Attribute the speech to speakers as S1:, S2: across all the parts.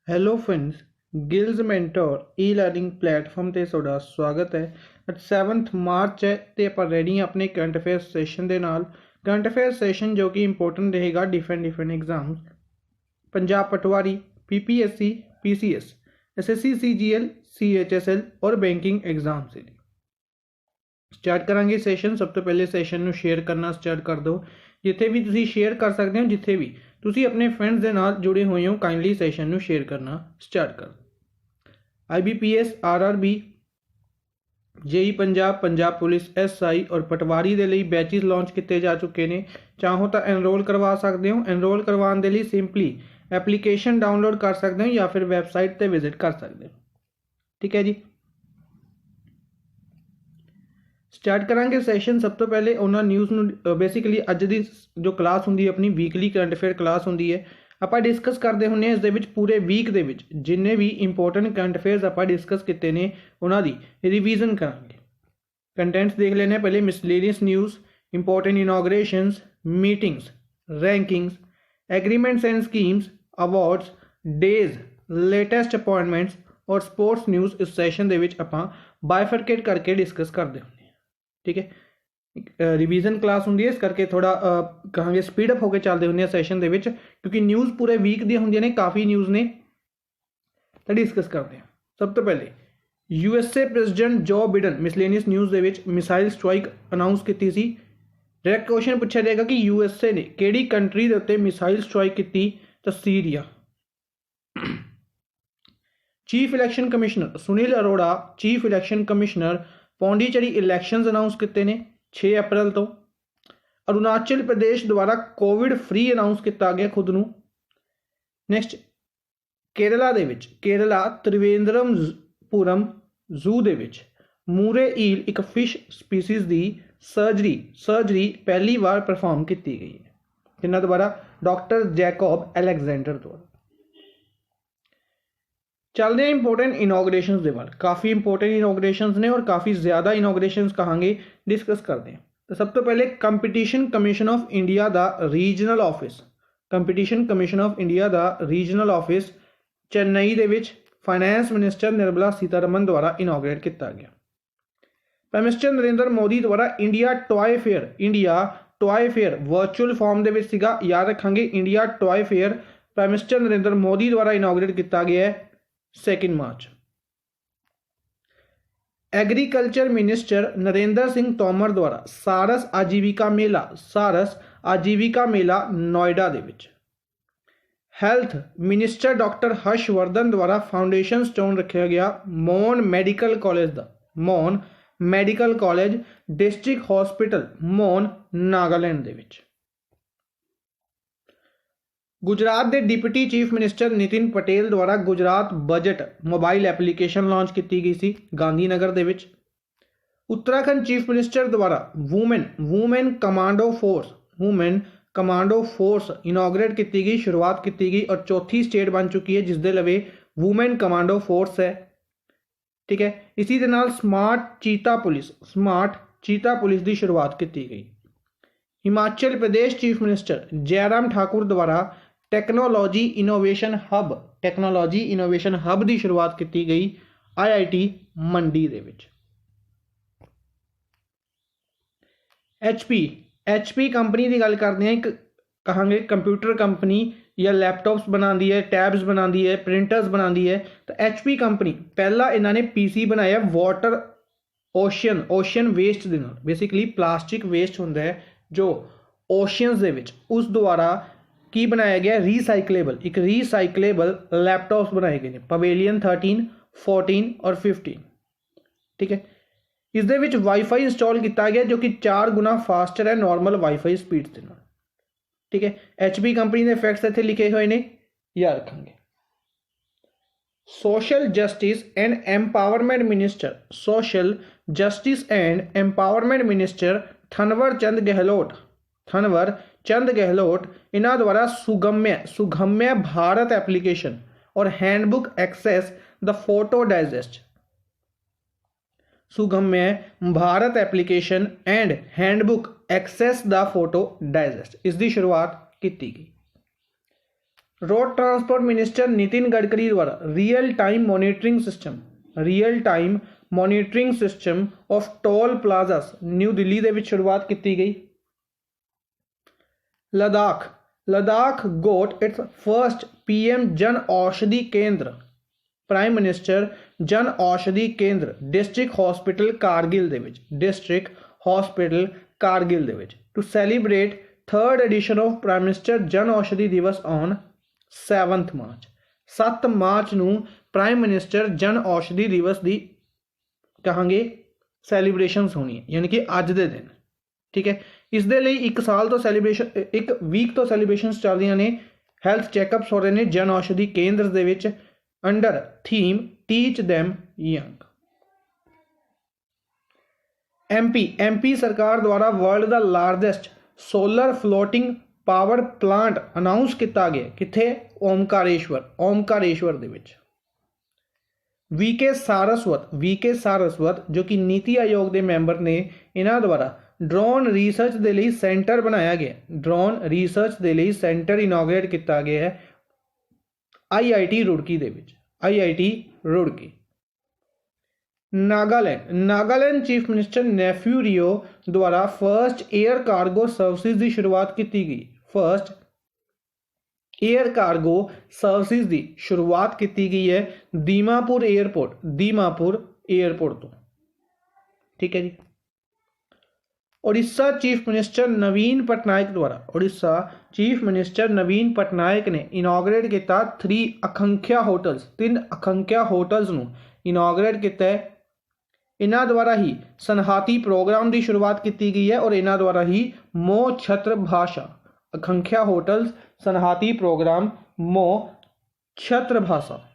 S1: Hello friends, ਗਿਲਜ਼ mentor ਈ learning platform ਤੇ ਤੁਹਾਡਾ ਸਵਾਗਤ ਹੈ। ਅੱਜ 7th ਮਾਰਚ ਹੈ ਤੇ ਆਪਾਂ ਰੈਡੀ ਹਾਂ ਆਪਣੇ ਕਰੰਟ ਅਫੇਅਰ ਸੈਸ਼ਨ ਦੇ ਨਾਲ। ਕਰੰਟ ਅਫੇਅਰ ਸੈਸ਼ਨ ਜੋ ਕਿ ਇੰਪੋਰਟੈਂਟ ਰਹੇਗਾ ਡਿਫਰੈਂਟ ਐਗਜ਼ਾਮਸ, ਪੰਜਾਬ ਪਟਵਾਰੀ, PPSC, PCS, SSC, CGL, CHSL ਔਰ ਬੈਂਕਿੰਗ ਐਗਜ਼ਾਮਸ ਦੇ ਲਈ ਸਟਾਰਟ ਕਰਾਂਗੇ ਸੈਸ਼ਨ। ਸਭ ਤੋਂ ਪਹਿਲੇ ਸੈਸ਼ਨ ਨੂੰ ਸ਼ੇਅਰ ਕਰਨਾ ਸਟਾਰਟ ਕਰ ਦਿਓ। ਜਿੱਥੇ ਵੀ ਤੁਸੀਂ ਸ਼ੇਅਰ ਕਰ ਸਕਦੇ ਹੋ, ਜਿੱਥੇ ਵੀ ਤੁਸੀਂ ਆਪਣੇ ਫਰੈਂਡਸ ਦੇ ਨਾਲ ਜੁੜੇ ਹੋਏ ਹੋ, ਕਾਈਂਡਲੀ ਸੈਸ਼ਨ ਨੂੰ ਸ਼ੇਅਰ ਕਰਨਾ ਸਟਾਰਟ ਕਰ ਦਿਓ। ਆਈਬੀਪੀਐਸ, ਆਰਆਰਬੀ, ਜੇਈ ਪੰਜਾਬ, ਪੰਜਾਬ ਪੁਲਿਸ, ਐਸਆਈ ਔਰ ਪਟਵਾਰੀ ਦੇ ਲਈ ਬੈਚਿਸ ਲਾਂਚ ਕੀਤੇ ਜਾ ਚੁੱਕੇ ਨੇ। ਚਾਹੋ ਤਾਂ ਐਨਰੋਲ ਕਰਵਾ ਸਕਦੇ ਹੋ। ਐਨਰੋਲ ਕਰਵਾਉਣ ਦੇ ਲਈ ਸਿੰਪਲੀ ਐਪਲੀਕੇਸ਼ਨ ਡਾਊਨਲੋਡ ਕਰ ਸਕਦੇ ਹੋ ਜਾਂ ਫਿਰ ਵੈਬਸਾਈਟ ਤੇ ਵਿਜ਼ਿਟ ਕਰ ਸਕਦੇ ਹੋ। ਠੀਕ ਹੈ ਜੀ, ਸਟਾਰਟ ਕਰਾਂਗੇ ਸੈਸ਼ਨ। ਸਭ ਤੋਂ ਪਹਿਲੇ ਉਹਨਾਂ ਨਿਊਜ਼ ਨੂੰ ਬੇਸਿਕਲੀ ਅੱਜ ਦੀ ਜੋ ਕਲਾਸ ਹੁੰਦੀ ਹੈ ਆਪਣੀ ਵੀਕਲੀ ਕਰੰਟ ਅਫੇਅਰ ਕਲਾਸ ਹੁੰਦੀ ਹੈ, ਆਪਾਂ ਡਿਸਕਸ ਕਰਦੇ ਹੁੰਦੇ ਹਾਂ। ਇਸ ਦੇ ਵਿੱਚ ਪੂਰੇ ਵੀਕ ਦੇ ਵਿੱਚ ਜਿੰਨੇ ਵੀ ਇੰਪੋਰਟੈਂਟ ਕਰੰਟ ਅਫੇਅਰਸ ਆਪਾਂ ਡਿਸਕਸ ਕੀਤੇ ਨੇ ਉਹਨਾਂ ਦੀ ਰਿਵੀਜ਼ਨ ਕਰਾਂਗੇ। ਕੰਟੈਂਟਸ ਦੇਖ ਲੈਣੇ ਪਹਿਲੇ। Miscellaneous news, important inaugurations, meetings, rankings, agreements and schemes, awards, days, latest appointments ਔਰ ਸਪੋਰਟਸ ਨਿਊਜ਼ ਇਸ ਸੈਸ਼ਨ ਦੇ ਵਿੱਚ ਆਪਾਂ ਬਾਈਫਰਕੇਟ ਕਰਕੇ ਡਿਸਕਸ ਕਰਦੇ ਹੁੰਦੇ ਹਾਂ। ਠੀਕ ਹੈ, ਰਿਵੀਜ਼ਨ ਕਲਾਸ ਹੁੰਦੀ ਹੈ, ਇਸ ਕਰਕੇ ਥੋੜਾ ਕਹਾਂਗੇ ਸਪੀਡ ਅਪ ਹੋ ਕੇ ਚੱਲਦੇ ਹੁੰਦੇ ਆ ਸੈਸ਼ਨ ਦੇ ਵਿੱਚ, ਕਿਉਂਕਿ ਨਿਊਜ਼ ਪੂਰੇ ਵੀਕ ਦੀਆਂ ਹੁੰਦੀਆਂ ਨੇ, ਕਾਫੀ ਨਿਊਜ਼ ਨੇ ਤਾਂ ਡਿਸਕਸ ਕਰਦੇ ਹਾਂ। ਸਭ ਤੋਂ ਪਹਿਲੇ ਯੂਐਸਏ ਪ੍ਰੈਜ਼ੀਡੈਂਟ ਜੋ ਬਿਡਨ ਮਿਸਲੇਨੀਅਸ ਨਿਊਜ਼ ਦੇ ਵਿੱਚ ਮਿਸਾਈਲ ਸਟ੍ਰਾਈਕ ਅਨਾਉਂਸ ਕੀਤੀ ਸੀ। ਡਾਇਰੈਕਟ ਕੁਐਸਚਨ ਪੁੱਛਿਆ ਜਾਏਗਾ ਕਿ ਯੂਐਸਏ ਨੇ ਕਿਹੜੀ ਕੰਟਰੀ ਦੇ ਉੱਤੇ ਮਿਸਾਈਲ ਸਟ੍ਰਾਈਕ ਕੀਤੀ, ਤਾਂ Syria. Chief election commissioner Sunil Arora, chief election commissioner Pondicherry elections announce ਕੀਤੇ ਨੇ 6 ਅਪ੍ਰੈਲ ਤੋਂ। ਅਰੁਣਾਚਲ ਪ੍ਰਦੇਸ਼ ਦੁਆਰਾ ਕੋਵਿਡ ਫ੍ਰੀ ਅਨਾਉਂਸ ਕੀਤਾ ਗਿਆ ਖੁਦ ਨੂੰ। ਨੈਕਸਟ, ਕੇਰਲਾ ਦੇ ਵਿੱਚ ਕੇਰਲਾ ਤ੍ਰਿਵੇਂਦਰਮਪੁਰਮ ਜ਼ੂ ਦੇ ਵਿੱਚ ਮੂਰੇ ਈਲ ਇੱਕ ਫਿਸ਼ ਸਪੀਸੀਜ਼ ਦੀ ਸਰਜਰੀ ਪਹਿਲੀ ਵਾਰ ਪਰਫਾਰਮ ਕੀਤੀ ਗਈ ਹੈ। ਜਿਨ੍ਹਾਂ ਦੁਆਰਾ ਡਾਕਟਰ ਜੈਕੋਬ ਅਲੈਗਜ਼ੈਂਡਰ ਦੁਆਰਾ। ਚੱਲਦੇ हैं इंपॉर्टेंट इनॉग्रेशंस के बाद। काफ़ी इंपॉर्टेंट इनॉग्रेशंस ने और काफ़ी ज़्यादा इनॉग्रेशंस कहांगे डिस्कस करते हैं। तो सब तो पहले कंपटीशन कमीशन ऑफ इंडिया दा regional office, competition commission of India दा रीजनल ऑफिस चेन्नई दे विच फाइनेंस मिनिस्टर निर्मला सीतारमन द्वारा इनॉग्रेट किया गया। प्राइम मिनिस्टर नरेंद्र मोदी द्वारा India toy fair virtual form दे विच सीगा, याद रखांगे India toy fair prime minister Narendra Modi द्वारा इनॉग्रेट किया गया है 2 मार्च। एग्रीकल्चर मिनिस्टर नरेंद्र सिंह तोमर द्वारा सारस आजीविका मेला नोएडा दे विच। हैल्थ मिनिस्टर डॉक्टर हर्षवर्धन द्वारा फाउंडेशन स्टोन रखा गया Mon medical college district hospital Mon Nagaland दे विच। गुजरात के deputy chief minister Nitin Patel द्वारा Gujarat budget mobile application launch की गई सी गांधीनगर दे विच। उत्तराखंड चीफ मिनिस्टर द्वारा वूमेन कमांडो फोर्स इनॉग्रेट की गई, शुरुआत की गई और चौथी स्टेट बन चुकी है जिसके लवे वूमेन कमांडो फोर्स है। ठीक है, इसी दे नाल स्मार्ट चीता पुलिस की शुरुआत की गई। हिमाचल प्रदेश चीफ मिनिस्टर जयराम ठाकुर द्वारा टेक्नोलॉजी इनोवेशन हब की शुरुआत की गई IIT मंडी दे विच। HP कंपनी की गल करते हैं, एक कहांगे कंप्यूटर कंपनी या लैपटॉप्स बनाती है, टैब्स बनाती है, प्रिंटर्स बनाती है। तो HP कंपनी पहला इन्होंने PC बनाया वाटर ओशियन वेस्ट के नाल। बेसिकली प्लास्टिक वेस्ट होंदा है जो ओशियंस दे विच, उस द्वारा की बनाया गया रीसाइकलेबल लैपटॉप्स बनाए गए हैं पवेलियन 13, 14 और 15। ठीक है, इस दे विच वाईफाई इंस्टॉल किया गया जो कि 4 गुना फास्टर है नॉर्मल वाईफाई स्पीड के नाल। ठीक है, HP कंपनी के फैक्ट्स इत्थे लिखे हुए ने, याद रखेंगे। Social justice and empowerment minister Thaawar Chand Gehlot इन्हों द्वारा सुगम्य भारत एप्लीकेशन और handbook access the photo digest Sugamya Bharat application and handbook access the photo digest इसकी शुरुआत की गई। Road transport minister Nitin Gadkari द्वारा real time monitoring system of toll plazas new Delhi ਦੇ ਵਿੱਚ शुरुआत की गई। Ladakh got its first PM Jan Aushadhi Kendra, prime minister Jan Aushadhi Kendra district hospital Kargil दे विच to celebrate 3rd edition of prime minister Jan Aushadhi दिवस ऑन 7 मार्च। 7 मार्च ਨੂੰ प्राइम मिनिस्टर जन औषधि दिवस की कहांगे सैलीब्रेशनस होनी है, यानी कि अज दे दिन। ठीक है, इस दे लिए 1 साल तो सैलीब्रेशन, 1 वीक तो सैलीब्रेशनस चल रही ने। हैल्थ चैकअप्स हो रहे हैं जन औषधि केंद्र दे विच under theme teach them young. MP सरकार द्वारा वर्ल्ड दा largest solar floating power plant announce किया गया, किथे? ओमकारेश्वर दे विच। वीके सारस्वत जो कि नीति आयोग के मैंबर ने, इन्हों द्वारा ड्रोन रिसर्च के लिए सेंटर बनाया गया, ड्रोन रिसर्च के लिए सेंटर इनॉग्रेट किया गया है IIT Roorkee. Nagaland chief minister Neiphiu Rio द्वारा फर्स्ट एयर कार्गो सर्विसेज की शुरुआत की गई। फर्स्ट एयर कार्गो सर्विसेज की शुरुआत की गई है दीमापुर एयरपोर्ट तो। ठीक है जी। उड़ीसा चीफ मिनिस्टर नवीन पटनायक ने इनॉग्रेट किया 3 अखंख्या होटल्स नूं इनॉग्रेट किया। इन्हां द्वारा ही सनहाती प्रोग्राम की शुरुआत की गई है और इन्हां द्वारा ही मो छत्र भाषा, अखंख्या होटल्स, सनहाती प्रोग्राम, मो छत्र भाषा।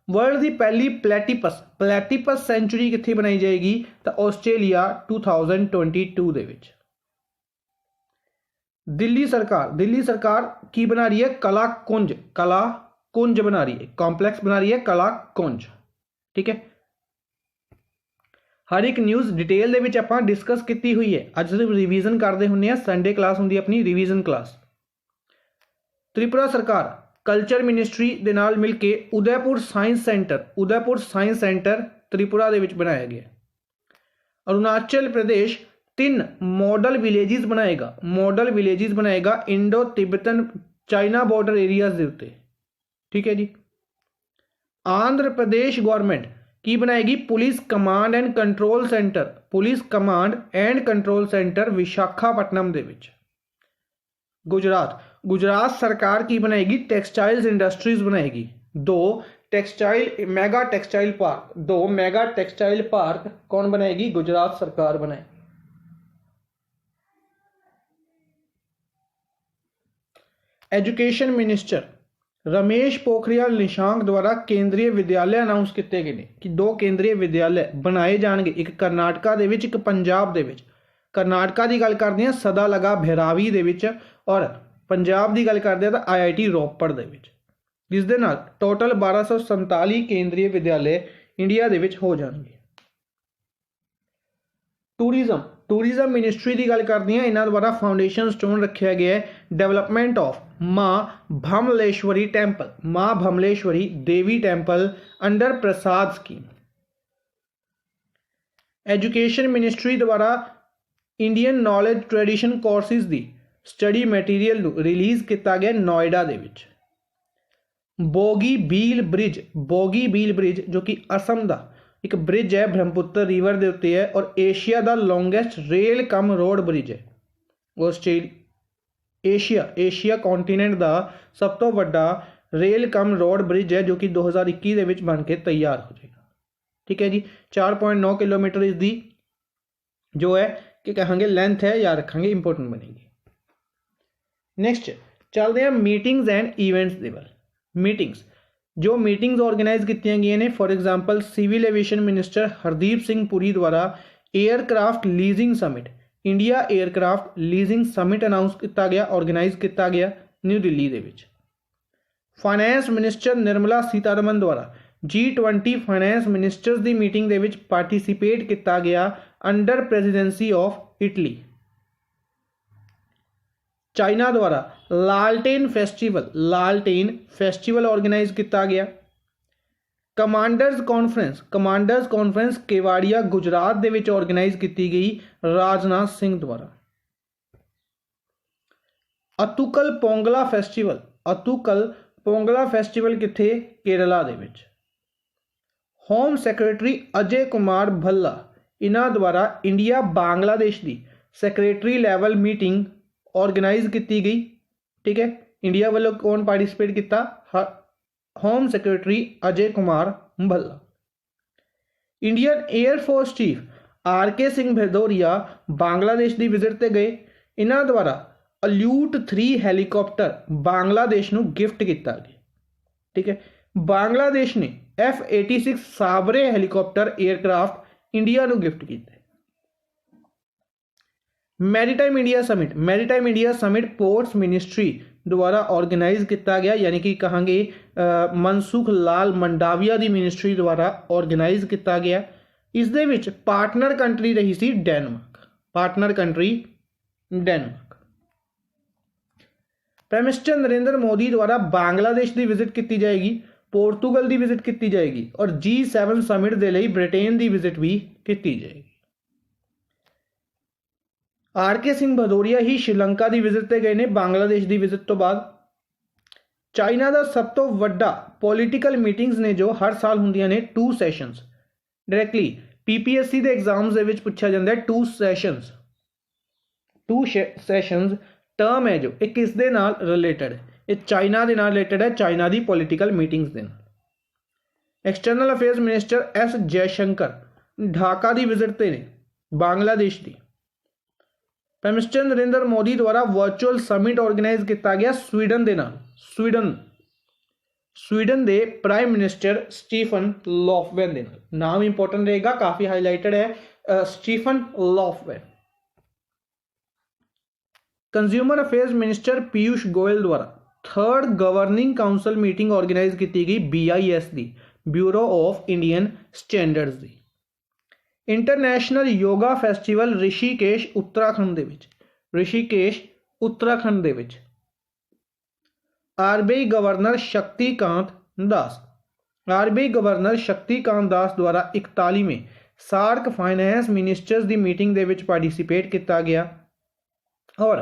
S1: वर्ल्ड की पहली प्लैटीपस सेंचुरी कित्थे बनाई जाएगी? तो ऑस्ट्रेलिया 2022 दे विच। दिल्ली सरकार की बना रही है? कला कुंज बना रही है, कॉम्पलैक्स बना रही है कला कुंज। ठीक है, हर एक न्यूज़ डिटेल दे विच आपां डिस्कस की हुई है। अज सिर्फ रिवीजन करते होंगे, संडे क्लास होंगी अपनी रिवीजन क्लास। त्रिपुरा सरकार कल्चर मिनिस्ट्री दे नाल मिल के उदयपुर साइंस सेंटर त्रिपुरा दे विच बनाया गया। अरुणाचल प्रदेश 3 मॉडल विलेजिस बनाएगा Indo Tibetan China border areas के उत्ते। ठीक है जी। आंध्र प्रदेश गवर्नमेंट की बनाएगी police command and control centre Visakhapatnam दे विच। गुजरात सरकार की बनाएगी टेक्सटाइल्स इंडस्ट्रीज बनाएगी 2 मेगा टेक्सटाइल पार्क कौन बनाएगी? गुजरात सरकार बनाएगी। एजुकेशन मिनिस्टर रमेश पोखरियाल निशांक द्वारा केंद्रीय विद्यालय अनाउंस किए गए हैं कि 2 केंद्रीय विद्यालय बनाए जाएंगे, एक करनाटका दे विच, एक पंजाब दे विच। करनाटका की गल करते हैं सदा लगा भैरावी दे विच और पंजाब की गल करते हैं तो IIT रोपड़ दे विच, जिस दे नाल टोटल 1247 केंद्रीय विद्यालय इंडिया दे विच हो जाएंगे। टूरिज्म मिनिस्ट्री की गल करते हैं, इन्हों द्वारा फाउंडेशन स्टोन रखा गया है डेवलपमेंट ऑफ माँ भमलेश्वरी देवी टेंपल अंडर प्रसाद स्कीम। एजुकेशन मिनिस्ट्री द्वारा इंडियन नॉलेज ट्रेडिशन कोर्सेज की स्टडी मैटीरियल रिलीज़ किया गया नोएडा दे विच। बोगी बील ब्रिज जो कि असम का एक ब्रिज है, ब्रह्मपुत्र रिवर के उत्ते है और एशिया का longest rail cum road bridge है। एशिया कॉन्टीनेंट का सब तो वड्डा रेल कम रोड ब्रिज है जो कि 2021 दे विच बन के तैयार हो जाएगा। ठीक है जी। 4.9 किलोमीटर इसकी जो है कि कहेंगे लेंथ है, या रखेंगे इंपोर्टेंट बनेगी। नेक्स्ट चलते हैं मीटिंग्स एंड इवेंट्स दे वाल। मीटिंग्स ऑर्गेनाइज की गई ने, for example civil aviation minister Hardeep Singh Puri द्वारा aircraft leasing summit, India aircraft leasing summit announce किया गया, ऑर्गेनाइज किया गया न्यू दिल्ली दे विच। फाइनेंस मिनिस्टर निर्मला सीतारमन द्वारा G20 फाइनेंस मिनिस्टर्स की मीटिंग दे विच पार्टिसिपेट किया गया under presidency of Italy. China द्वारा लालटेन फैसटिवल ऑर्गेनाइज किया गया। कमांडर्स कॉन्फ्रेंस केवाड़िया गुजरात दे विच ऑर्गेनाइज की गई राजनाथ सिंह द्वारा। अतुकल पोंगला फैसटिवल किथे? केरला दे विच। होम सैक्रटरी अजय कुमार भल्ला इन्हां द्वारा इंडिया बांग्लादेश की सैक्रटरी लैवल मीटिंग ऑर्गेनाइज की गई। ठीक है, इंडिया वालों कौन पार्टिसिपेट किया? Home secretary Ajay Kumar Bhalla. Indian air force chief RK Singh Bhadauria Bangladesh की विजिट ते गए। इन्हां द्वारा अल्यूट 3 हैलीकॉप्टर बांग्लादेश नूं गिफ्ट किया गया। ठीक है, बांग्लादेश ने F-86 साबरे हैलीकॉप्टर एयरक्राफ्ट इंडिया नूं गिफ्ट किया। Maritime India summit ports ministry द्वारा ऑर्गेनाइज किया गया, यानी कि कहांगे मनसुख लाल मंडाविया की मिनिस्ट्री द्वारा ऑर्गेनाइज किया गया। इस दे विच पार्टनर कंट्री रही सी Denmark. Prime minister Narendra Modi द्वारा बांग्लादेश की विजिट की जाएगी, पोर्तुगल की विजिट की जाएगी और G7 समिट के लिए ब्रिटेन की विजिट भी की जाएगी। RK सिंह भदौरिया ही श्रीलंका की विजिट ते गए ने बांग्लादेश की विजिट तो बाद। चाइना का सब तो वड्डा पॉलिटिकल मीटिंग्स ने जो हर साल होंदियां ने 2 सैशनस। डायरैक्टली PPSC के एग्जाम्स दे विच पूछा जाता है 2 सैशनस टर्म है जो ये किस दे नाल रिलेटेड है? ये चाइना के नाल रिलेटेड है, चाइना की पॉलिटिकल मीटिंग्स दे नाल। External affairs minister S Jaishankar Dhaka की विजिट ते ने बांग्लादेश की। प्राइम मिनिस्टर नरेंद्र मोदी द्वारा वर्चुअल समिट ऑर्गेनाइज किया गया स्वीडन के नाल। स्वीडन के प्राइम मिनिस्टर स्टीफन लॉफवेन के नाल। नाम इंपोर्टेंट रहेगा, काफ़ी हाईलाइटेड है, Stefan Lofven. Consumer affairs minister Piyush Goyal द्वारा 3rd governing council meeting organise की गई BIS की, ब्यूरो ऑफ इंडियन स्टैंडर्ड्स की। International yoga festival Rishikesh Uttarakhand दे विच। RBI गवर्नर शक्तिकांत दास द्वारा 41वें सार्क फाइनैंस मिनिस्टर्स की मीटिंग दे विच पार्टिसिपेट किया गया और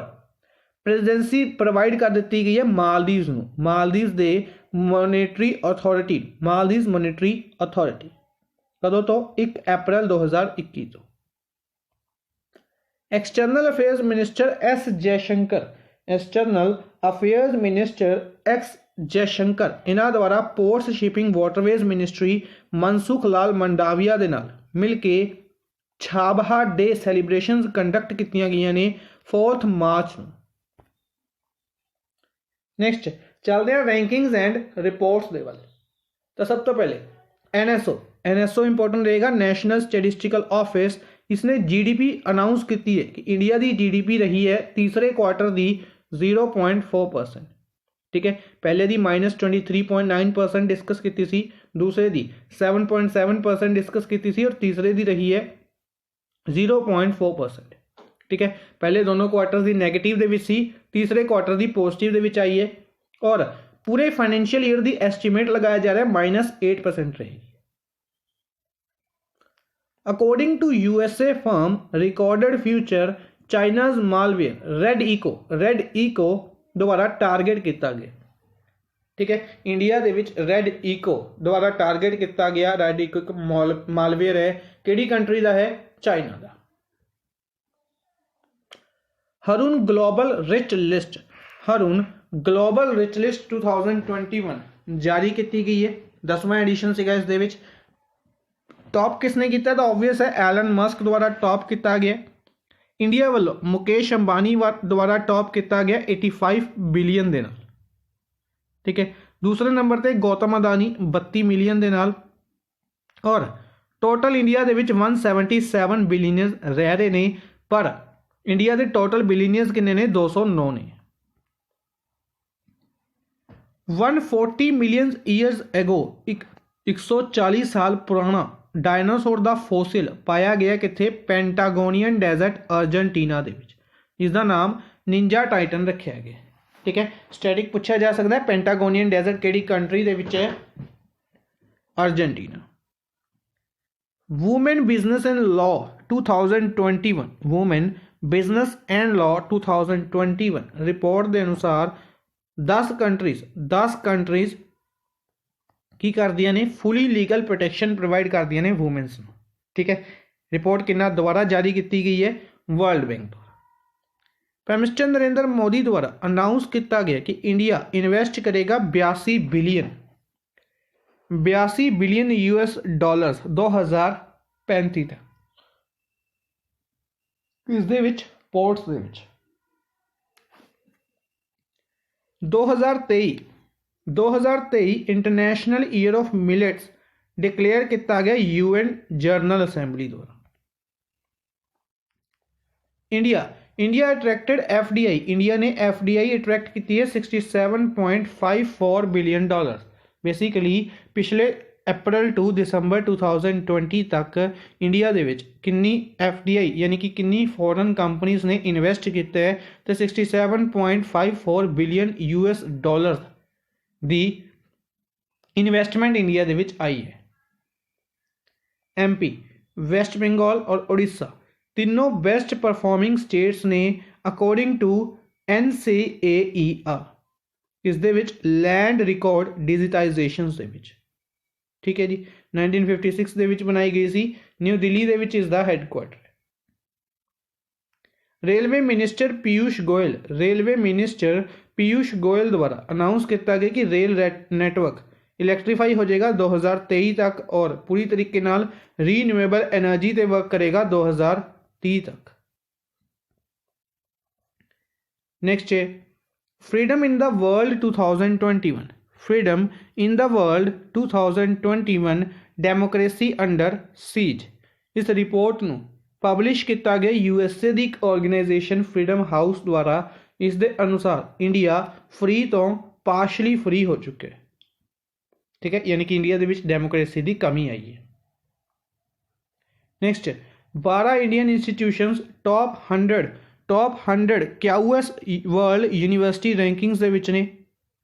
S1: प्रेजिडेंसी प्रोवाइड कर दी गई है मालदीव्स दे मॉनेटरी अथॉरिटी कदों तो 1 अप्रैल 2021 तो। External affairs minister S Jaishankar इन्हां द्वारा ports shipping waterways ministry Mansukh Lal Mandaviya दे नाल मिल के छाबहा डे सैलीब्रेशनस कंडक्ट कीतियां गईयां ने 4 मार्च। नैक्सट चलते हैं रैंकिंग्स एंड रिपोर्ट्स दे वाले। तो सब तो पहले NSO इंपोर्टेंट रहेगा, नेशनल स्टैटिस्टिकल ऑफिस। इसने GDP अनाउंस की है कि इंडिया की GDP रही है तीसरे क्वार्टर की 0.4%। ठीक है, पहले दी -23.9% डिस्कस की सी, दूसरे दी 7.7% डिस्कस की सी और तीसरे दी रही है 0.4%। ठीक है, पहले दोनों क्वार्टर की नैगेटिव दे विच सी, तीसरे क्वार्टर की पॉजिटिव दे विच आई है और पूरे फाइनेंशियल ईयर की एस्टीमेट लगाया जा रहा है -8% रहेगी। According to USA firm recorded future China's malware Red Echo द्वारा टारगेट किया गया। ठीक है, इंडिया दे विच रेड इको द्वारा टारगेट किया गया। रेड इको मालवेयर है, किहड़ी कंट्री का है? चाइना का। हरून ग्लोबल रिच लिस्ट 2021 जारी की गई है, 10वां एडिशन से इस दे विच। टॉप किसने किया? तो ऑब्वियस है एलन मस्क द्वारा टॉप किया गया। इंडिया वालों मुकेश अंबानी द्वारा टॉप किया गया 85 बिलियन दे नाल। ठीक है, दूसरे नंबर पर गौतम अदानी 32 मिलियन दे नाल और टोटल इंडिया दे विच 177 बिलीनियर्स रह रहे ने, पर इंडिया के टोटल बिलीनियर्स किन्ने ने? 209 ने। 140 मिलियन ईयर्स एगो 140 साल पुराना डायनासोर का फॉसिल पाया गया किथे? पेंटागोनियन डेजर्ट अर्जेंटीना दे विच। इसका नाम ਨਿੰਜਾ ਟਾਈਟਨ ਰੱਖਿਆ ਗਿਆ। ठीक है, स्टैटिक पूछा जा सकता है। पेंटागोनियन डेजर्ट केड़ी कंट्री दे विच है? Argentina. Women business and law 2021, women business and law 2021 report के अनुसार 10 कंट्रीज की करदियां ने फुली लीगल प्रोटेक्शन प्रोवाइड करदियां ने वूमेन्स नूं। ठीक है, रिपोर्ट किन्ना दोबारा जारी की गई है? वर्ल्ड बैंक द्वारा। प्राइम मिनिस्टर नरेंद्र मोदी द्वारा अनाउंस किया गया कि इंडिया इन्वेस्ट करेगा 82 बिलियन US डॉलर्स 2035 तक। इस दे विच पोर्ट्स दे विच 2023 international year of millets declare किया गया UN जनरल असैंबली द्वारा। इंडिया अट्रैक्टेड FDI, इंडिया ने FDI अट्रैक्ट की है 67.54 बिलियन डॉलर। बेसिकली पिछले अप्रैल टू दिसंबर 2020 तक इंडिया दे विच किन्नी FDI यानी कि किन्नी फॉरेन कंपनीज ने इन्वेस्ट किया है तो 67.54 बिलियन US डॉलर दी इन्वेस्टमेंट इंडिया दे विच आई है। MP, वेस्ट बंगाल और उड़ीसा तीनों बेस्ट परफॉर्मिंग स्टेट्स ने अकॉर्डिंग टू NCAER इस दे विच लैंड रिकॉर्ड डिजिटाइजेशन दे विच। ठीक है जी, 1956 दे विच बनाई गई सी। न्यू दिल्ली दे विच इस दा headquarter. Railway minister Piyush Goyal द्वारा अनाउंस किया गया कि रेल नेटवर्क इलैक्ट्रीफाई हो जाएगा 2023 तक और पूरी तरीके नाल रीन्यूएबल एनर्जी ते वर्क करेगा 2030 तक। नेक्स्ट है freedom in the world 2021, freedom in the world 2021 democracy under seize. इस रिपोर्ट नूं पब्लिश किया गया USA की एक ऑर्गेनाइजेशन फ्रीडम हाउस द्वारा। इस दे अनुसार इंडिया फ्री तो पार्शली फ्री हो चुका है। ठीक है, यानी कि इंडिया दे विच डेमोक्रेसी की कमी आई है। Next 12 Indian institutions top 100 QS world university rankings दे विच ने।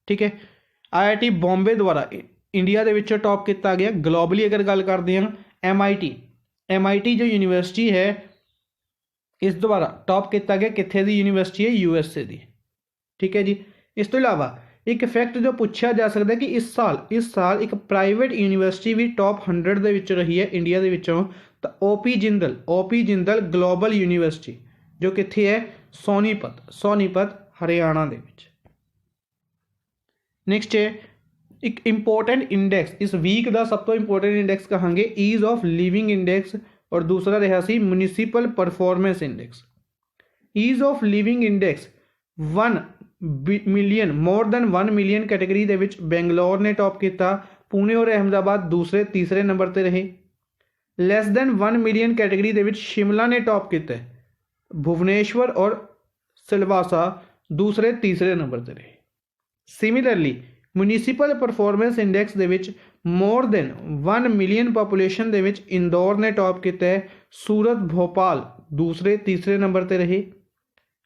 S1: ठीक है, IIT बॉम्बे द्वारा इंडिया दे विचों टॉप किया गया। ग्लोबली अगर गल करते हैं MIT जो यूनिवर्सिटी है इस द्वारा टॉप किया गया। कित्थे दी यूनिवर्सिटी है? USA दी। ठीक है जी, इस तो इलावा एक फैक्ट जो पूछा जा सकता है कि इस साल एक प्राइवेट यूनिवर्सिटी भी टॉप 100 दे विच रही है इंडिया दे विचों। तो OP जिंदल ग्लोबल यूनिवर्सिटी जो कित्थे है? सोनीपत हरियाणा दे विच। नेक्स्ट है एक इंपोर्टेंट इंडेक्स, इस वीक का सब तो इंपोर्टेंट इंडेक्स कहांगे ईज ऑफ लिविंग इंडेक्स और दूसरा रहा सी municipal performance index. Ease of living index 1 million more than 1 million category दे विच बेंगलोर ने टॉप किया। पुणे और अहमदाबाद दूसरे तीसरे नंबर पर रहे। लैस देन 1 मिलियन कैटेगरी दे विच शिमला ने टॉप किया। भुवनेश्वर और सिलवासा दूसरे तीसरे नंबर पर रहे। सिमिलरली म्यूनिसिपल परफॉर्मेंस इंडेक्स दे विच मोर देन 1 मिलियन पॉपुलेशन दे विच इंदौर ने टॉप किया है। सूरत भोपाल दूसरे तीसरे नंबर पर रहे।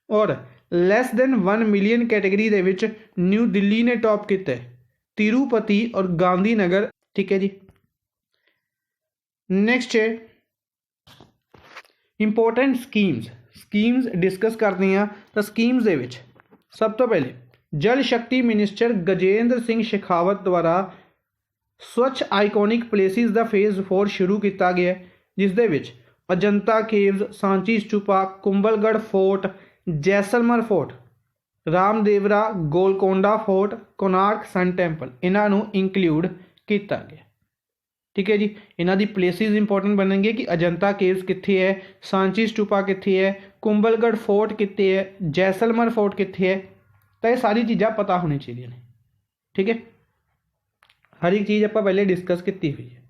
S1: और लैस देन 1 मिलियन कैटेगरी दे विच न्यू दिल्ली ने टॉप किया है। तिरुपति और गांधीनगर। ठीक है जी, नेक्स्ट है इंपोर्टेंट स्कीम्स डिस्कस करते हैं। तो स्कीम्स दे विच सब तो पहले जल शक्ति मिनिस्टर गजेंद्र सिंह शेखावत द्वारा स्वच्छ आइकॉनिक प्लेसिस का फेज़ 4 शुरू किया गया, जिस दे विच Ajanta caves, Sanchi stupa, Kumbhalgarh fort, Jaisalmer fort, Ramdevra, Golconda fort, Konark sun temple इन्हों इंकलूड किया गया। ठीक है जी, इन्हों की प्लेसिस इंपोर्टेंट बनेंगे कि अजंता केव्स कित्थे है, सांची स्तूपा कित्थे है, कुंभलगढ़ फोर्ट कित्थे है, जैसलमेर फोर्ट कित्थे है। तो ये सारी चीज़ा पता होनी चाहिए ने। ठीक है, हर एक चीज़ आप पहले डिस्कस की हुई है।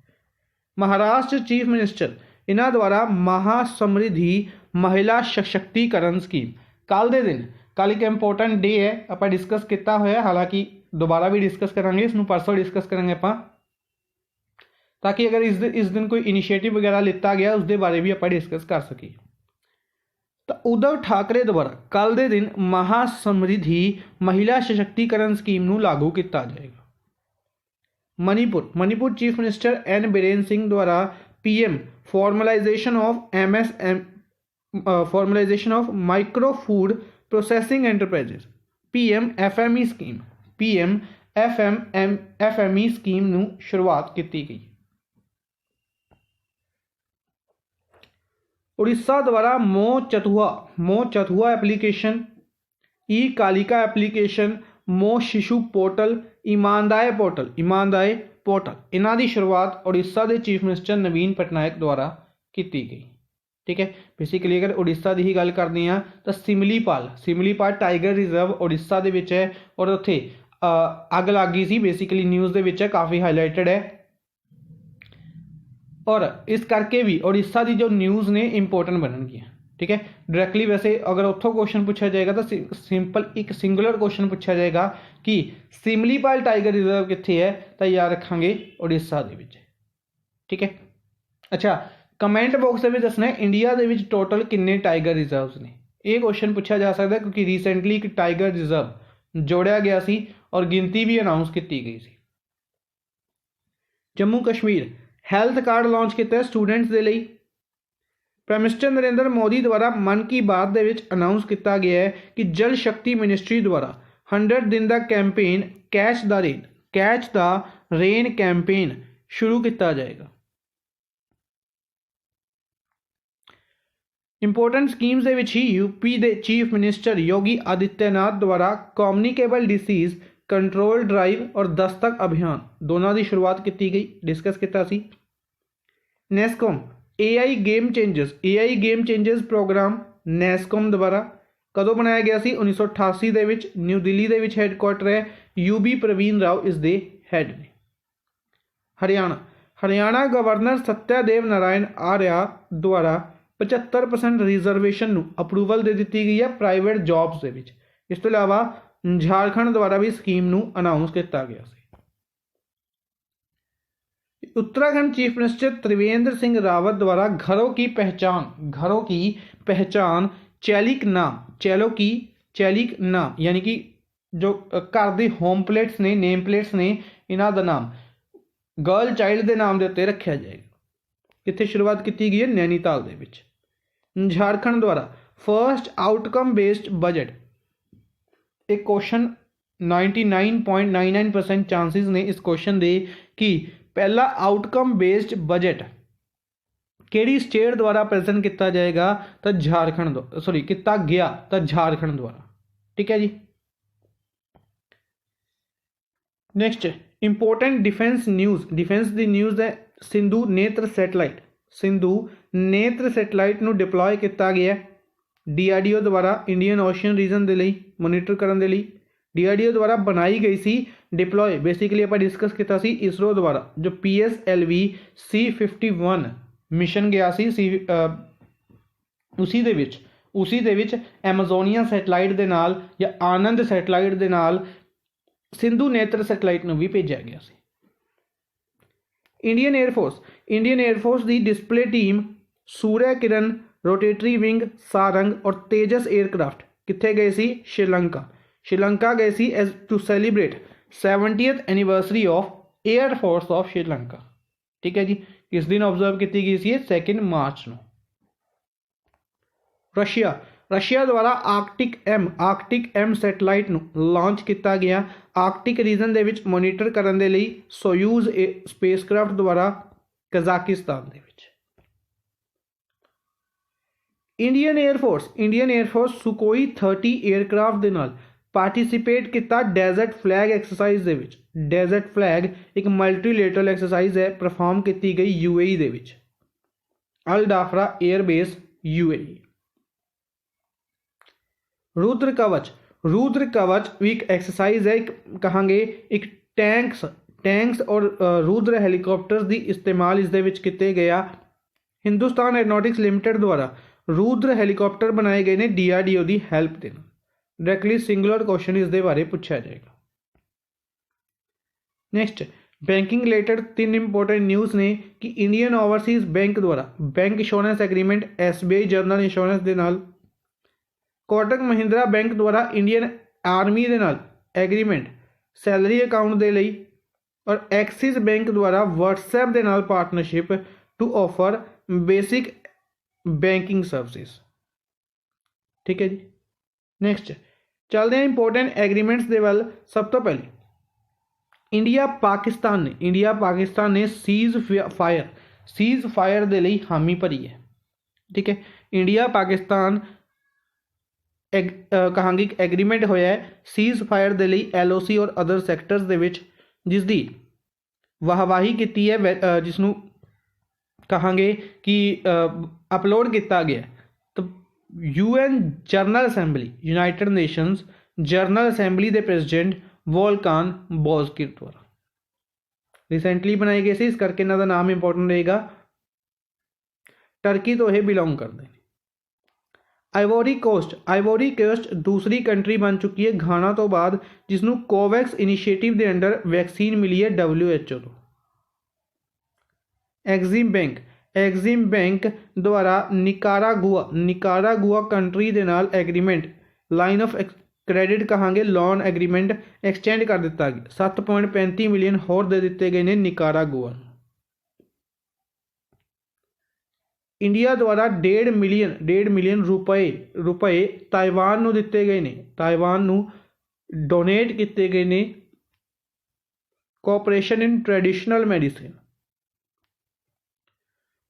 S1: महाराष्ट्र चीफ मिनिस्टर इन्हों द्वारा महासमृद्धि महिला सशक्तिकरण स्कीम कल एक इंपोर्टेंट डे है, आप डिस्कस किया होया। हालांकि दोबारा भी डिस्कस करांगे, इसनूं परसों डिस्कस करांगे आप, ताकि अगर इस दिन कोई इनिशिएटिव वगैरह लिता गया उसके बारे भी आप डिस्कस कर सकीए। तो उद्धव ठाकरे द्वारा कल के दिन महासमृद्धि महिला सशक्तिकरण स्कीम नूं लागू किया जाएगा। Manipur chief minister N Biren Singh द्वारा PM formalisation of micro food processing enterprises PM FME scheme नूं शुरुआत की गई। उड़ीसा द्वारा Mo Chhatua application, E Kalika application, Mo Shishu portal, ईमानदाय portal इन्हां दी शुरुआत उड़ीसा के चीफ मिनिस्टर नवीन पटनायक द्वारा की गई। ठीक है, बेसिकली अगर उड़ीसा की ही गल करते हैं तो सिमलीपाल टाइगर रिजर्व उड़ीसा के विच है और उत्थे अग लग गई सी, बेसिकली न्यूज़ के विच है, काफ़ी हाईलाइटेड है और इस करके भी उड़ीसा की जो न्यूज़ ने इंपोर्टेंट बननगियां। ठीक है, डायरैक्टली वैसे अगर उत्थों क्वेश्चन पूछा जाएगा तो सिंपल एक सिंगुलर क्वेश्चन पूछा जाएगा कि सिमलीपाल टाइगर रिजर्व कित्थे है, तो याद रखांगे उड़ीसा दे विच। ठीक है, अच्छा कमेंट बॉक्स में दसना इंडिया दे विच टोटल किन्ने टाइगर रिजर्व्स ने, ये क्वेश्चन पूछा जा सकता है क्योंकि रीसेंटली एक टाइगर रिजर्व जोड़िया गया सी और गिनती भी अनाउंस की गई सी। Jammu Kashmir health card launch किया स्टूडेंट्स के लिए। प्राइम मिनिस्टर नरेंद्र मोदी द्वारा मन की बात दे विच अनाउंस किया गया है कि जल शक्ति मिनिस्ट्री द्वारा 100 दिन का campaign catch the rain campaign शुरू किया जाएगा। इंपोर्टेंट स्कीम्स दे विच ही यूपी के चीफ मिनिस्टर योगी आदित्यनाथ द्वारा कम्युनिकेबल डिसीज कंट्रोल ड्राइव और दस्तक अभियान दोनों की शुरुआत की गई, डिस्कस किया सी। NASSCOM AI game changers programme NASSCOM द्वारा कदों बनाया गया सी 1988 दे विच, न्यू दिल्ली दे विच हैडक्वार्टर है, यूबी प्रवीण राव इस दे हैड ने। हरियाणा गवर्नर सत्यादेव नारायण आर्या द्वारा 75% रिजर्वेशन नूं अप्रूवल दे दी गई है प्राइवेट जॉब्स दे विच। इस तो इलावा झारखंड द्वारा भी स्कीम नूं अनाउंस किया गया सी। उत्तराखंड चीफ मिनिस्टर त्रिवेंद्र सिंह रावत द्वारा घरों की पहचान चैलिक नाम यानी कि जो घर के होम प्लेट्स ने नेम प्लेट्स ने इन्हां दा नाम गर्ल चाइल्ड के नाम के उत्ते रखा जाएगा। कित्थे शुरुआत की गई है, नैनीताल दे विच। झारखंड द्वारा फर्स्ट आउटकम बेस्ड बजट, एक क्वेश्चन 99.99% चांसेस ने इस क्वेश्चन दे कि पहला आउटकम बेस्ड बजट केड़ी स्टेट द्वारा प्रेजेंट किया जाएगा, तो किया गया तो झारखंड द्वारा। ठीक है जी। नेक्स्ट इंपोर्टेंट डिफेंस दी न्यूज़ है सिंधु नेत्र सैटेलाइट नूं डिप्लॉय किया गया डीआरडीओ द्वारा इंडियन ओशियन रीजन के लिए मोनीटर करने के लिए। डीआरडीओ द्वारा बनाई गई सी डिप्लॉय, बेसिकली आप डिस्कस किया सी इसरो द्वारा जो PSLV C51 मिशन गया सी उसी दे विच एमेजोनिया सैटेलाइट के नाल या आनंद सैटेलाइट के नाल सिंधु नेत्र सैटेलाइट नूं भी भेजा गया सी। इंडियन एयरफोर्स की display team Surya Kiran rotatory wing Sarang और तेजस एयरक्राफ्ट कित्थे गए सी, श्रीलंका गए सी as to celebrate 70th anniversary of air force of Sri Lanka. ठीक है जी, किस दिन ऑब्जर्व की गई सी, 2 मार्च नूं। रशिया द्वारा आर्कटिक एम सैटेलाइट लॉन्च किया गया आर्कटिक रीजन दे विच मोनीटर करने के लिए सोयूज स्पेसक्राफ्ट द्वारा कजाकिस्तान दे विच। इंडियन एयरफोर्स सुकोई 30 एयरक्राफ्ट दे नाल पार्टिसिपेट किया डेजर्ट फ्लैग एक्सरसाइज दे विच। डेजर्ट फ्लैग एक मल्टीलेटरल एक्सरसाइज है, परफॉर्म की गई UAE दे विच, अल डाफरा एयरबेस UAE। रुद्र कवच भी एक एक्सरसाइज है, कहांगे एक टैंक्स और रुद्र हैलीकॉप्टर्स की इस्तेमाल इस दे विच किते गया। हिंदुस्तान एरोनॉटिक्स लिमिटेड द्वारा रुद्र हैलीकॉप्टर बनाए गए ने DRDO की हैल्प देना। डायरेक्टली सिंगुलर क्वेश्चन इस दे बारे पूछा जाएगा। Next banking related 3 important news ने कि इंडियन ओवरसीज बैंक द्वारा bank insurance agreement SBI general insurance के नाल ਕੋਟਕ ਮਹਿੰਦਰਾ ਬੈਂਕ ਦੁਆਰਾ ਇੰਡੀਅਨ ਆਰਮੀ ਦੇ ਨਾਲ ਐਗਰੀਮੈਂਟ ਸੈਲਰੀ ਅਕਾਊਂਟ ਦੇ ਲਈ, ਔਰ ਐਕਸਿਸ ਬੈਂਕ ਦੁਆਰਾ WhatsApp ਦੇ ਨਾਲ partnership to offer basic banking services. ਠੀਕ ਹੈ ਜੀ। ਨੈਕਸਟ ਚੱਲਦੇ ਹਾਂ ਇੰਪੋਰਟੈਂਟ ਐਗਰੀਮੈਂਟਸ ਦੇ ਵੱਲ। ਸਭ ਤੋਂ ਪਹਿਲੇ ਇੰਡੀਆ ਪਾਕਿਸਤਾਨ ਨੇ ਸੀਜ਼ ਫਾਇਰ ਦੇ ਲਈ ਹਾਮੀ ਭਰੀ ਹੈ। ਠੀਕ ਹੈ, ਇੰਡੀਆ ਪਾਕਿਸਤਾਨ ਕਹਾਂਗੇ ਇੱਕ ਐਗਰੀਮੈਂਟ ਹੋਇਆ ਹੈ ਸੀਜ਼ ਫਾਇਰ ਦੇ ਲਈ LOC ਔਰ ਅਦਰ ਸੈਕਟਰਸ ਦੇ ਵਿੱਚ, ਜਿਸ ਦੀ ਵਾਹਵਾਹੀ ਕੀਤੀ ਹੈ, ਜਿਸ ਨੂੰ ਕਹਾਂਗੇ ਕਿ ਅਪਲੋਡ ਕੀਤਾ ਗਿਆ ਤਾਂ UN general assembly, United nations general assembly ਦੇ ਪ੍ਰੈਜ਼ੀਡੈਂਟ ਵੋਲਕਾਨ ਬੋਜ਼ਕਿਰ ਦੁਆਰਾ रिसेंटली बनाए गए थे, इस करके इन्हों का नाम इंपॉर्टेंट रहेगा। टर्की तो यह बिलोंग करते हैं। आइवोरी कोस्ट दूसरी कंट्री बन चुकी है घाना तो बाद, जिसनों कोवैक्स इनिशिएटिव के अंडर वैक्सीन मिली है WHO तो। एग्जिम बैंक द्वारा निकारागुआ कंट्री के नाल एग्रीमेंट लाइन ऑफ क्रेडिट कहांगे लोन एग्रीमेंट एक्सटेंड कर दिता गया। 7.35 मिलियन होर दे दिते गए ने निकारागुआ। इंडिया द्वारा 1.5 मिलियन रुपए ताइवान नूं दिते गए ने, ताइवान नूं डोनेट किए गए ने। Cooperation in traditional medicine.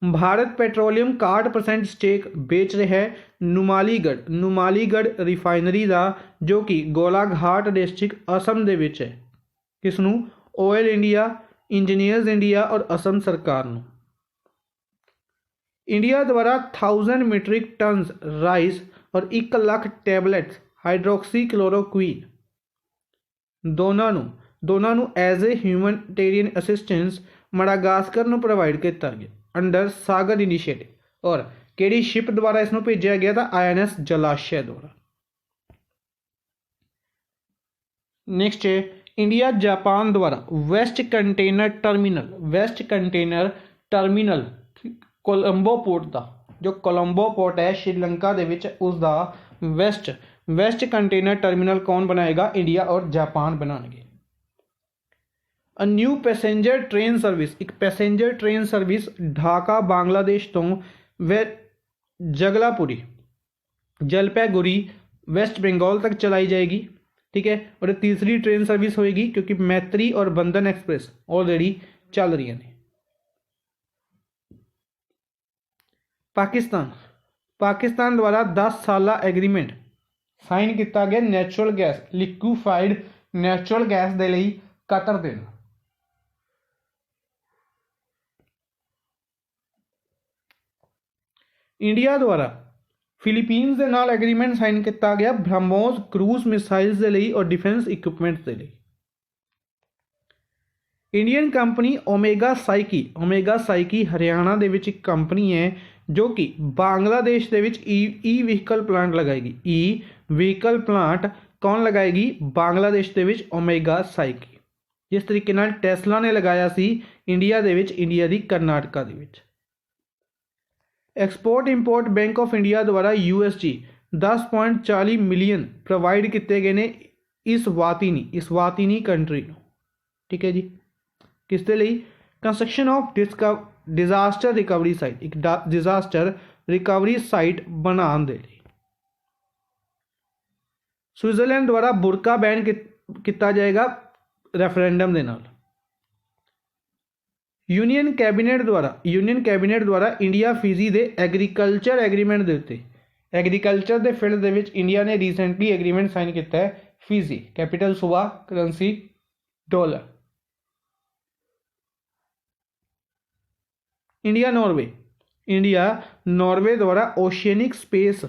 S1: Bharat Petroleum 61% stake बेच रहा है नुमालीगढ़ रिफाइनरी का, जो कि गोलाघाट डिस्ट्रिक्ट असम दे विच है। किसनों? ऑयल इंडिया, इंजीनियर्स इंडिया और असम सरकार नूं। इंडिया द्वारा 1000 मीट्रिक टन्स राइस और 1 लाख टैबलेट्स हाइड्रोक्सी क्लोरोक्वीन दोनों as a humanitarian assistance Madagascar नूं प्रोवाइड किया गया अंडर सागर इनिशिएटिव। और किहड़ी शिप द्वारा इसनूं भेजा गया था? INS जलाशय द्वारा। नेक्स्ट है इंडिया जापान द्वारा west container terminal Colombo port का, जो कोलंबो पोर्ट है श्रीलंका दे विच, उसका वेस्ट कंटेनर टर्मिनल कौन बनाएगा? इंडिया और जापान बनाएंगे। A new passenger train service, एक passenger train service Dhaka Bangladesh तो वे जलपैगुड़ी वेस्ट बंगाल तक चलाई जाएगी। ठीक है, और तीसरी ट्रेन सर्विस होएगी क्योंकि मैत्री और बंधन एक्सप्रेस ऑलरेडी चल रही हैं। पाकिस्तान द्वारा 10 साल एग्रीमेंट साइन किया गया natural gas, liquefied natural gas के लिए कतर दे। इंडिया द्वारा फिलीपींस के नाल एग्रीमेंट साइन किया गया ब्रह्मोस क्रूज मिसाइल्स के लिए और डिफेंस इक्विपमेंट्स के लिए। Indian company Omega Seiki Haryana दे विच एक कंपनी है जो कि बांग्लादेश दे विच ई व्हीकल प्लांट लगाएगी। ई व्हीकल प्लांट कौन लगाएगी? बांग्लादेश दे विच ओमेगा साइकी। जिस तरीके नाल टेस्ला ने लगाया सी इंडिया दे विच, इंडिया दी कर्नाटका दे विच। Export import bank of India द्वारा USD 10.40 मिलियन प्रोवाइड किए गए ने इस्वातिनी कंट्री। ठीक है जी, किसके लिए? Construction of disaster recovery site, एक डिजास्टर रिकवरी साइट बनाने दे लिए। स्विट्जरलैंड द्वारा बुरका बैन किया जाएगा रेफरेंडम के नाल। यूनियन कैबिनेट द्वारा इंडिया फिजी के एग्रीकल्चर एग्रीमेंट के उत्ते एग्रीकल्चर के फील्ड के विच इंडिया ने रिसेंटली एग्रीमेंट साइन किया है। Fiji capital Suva, currency dollar. India Norway द्वारा ओशियनिक स्पेस